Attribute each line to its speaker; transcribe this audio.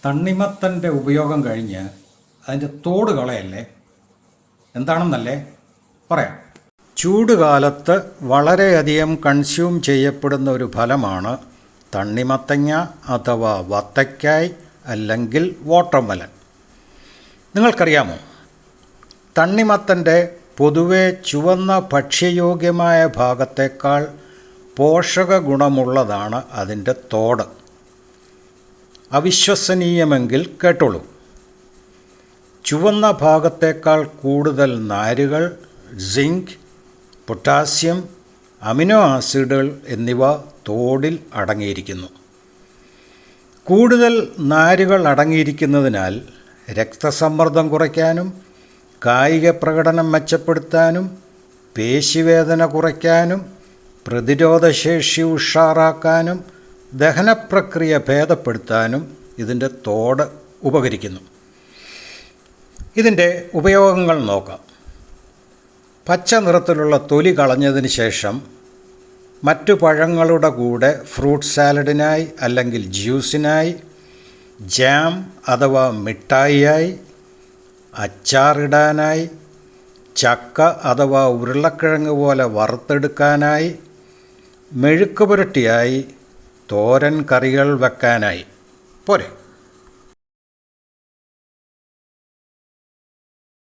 Speaker 1: തണ്ണിമത്തൻ്റെ ഉപയോഗം കഴിഞ്ഞ് അതിൻ്റെ തോട് കളയല്ലേ, എന്താണെന്നല്ലേ പറയാം. ചൂടുകാലത്ത് വളരെയധികം കൺസ്യൂം ചെയ്യപ്പെടുന്ന ഒരു ഫലമാണ് തണ്ണിമത്തങ്ങ അഥവാ വത്തക്കായ് അല്ലെങ്കിൽ വാട്ടർമെലൺ. നിങ്ങൾക്കറിയാമോ, തണ്ണിമത്തൻ്റെ പൊതുവെ ചുവന്ന ഭക്ഷ്യയോഗ്യമായ ഭാഗത്തേക്കാൾ പോഷക ഗുണമുള്ളതാണ് അതിൻ്റെ തോട്. അവിശ്വസനീയമെങ്കിൽ കേട്ടോളൂ. ചുവന്ന ഭാഗത്തേക്കാൾ കൂടുതൽ നാരുകൾ, സിങ്ക്, പൊട്ടാസ്യം, അമിനോ ആസിഡുകൾ എന്നിവ തോടിൽ അടങ്ങിയിരിക്കുന്നു. കൂടുതൽ നാരുകൾ അടങ്ങിയിരിക്കുന്നതിനാൽ രക്തസമ്മർദ്ദം കുറയ്ക്കാനും കായിക പ്രകടനം മെച്ചപ്പെടുത്താനും പേശിവേദന കുറയ്ക്കാനും പ്രതിരോധശേഷി ഉഷാറാക്കാനും ദഹനപ്രക്രിയ ഭേദപ്പെടുത്താനും ഇതിൻ്റെ തോട് ഉപകരിക്കുന്നു. ഇതിൻ്റെ ഉപയോഗങ്ങൾ നോക്കാം. പച്ച നിറത്തിലുള്ള തൊലി കളഞ്ഞതിന് ശേഷം മറ്റു പഴങ്ങളുടെ കൂടെ ഫ്രൂട്ട് സാലഡിനായി അല്ലെങ്കിൽ ജ്യൂസിനായി, ജാം അഥവാ മിഠായിയായി, അച്ചാറിടാനായി, ചക്ക അഥവാ ഉരുളക്കിഴങ്ങ് പോലെ വറുത്തെടുക്കാനായി, മെഴുക്ക് പുരട്ടിയായി, തോരൻ കറികൾ വെക്കാനായി പോരെ.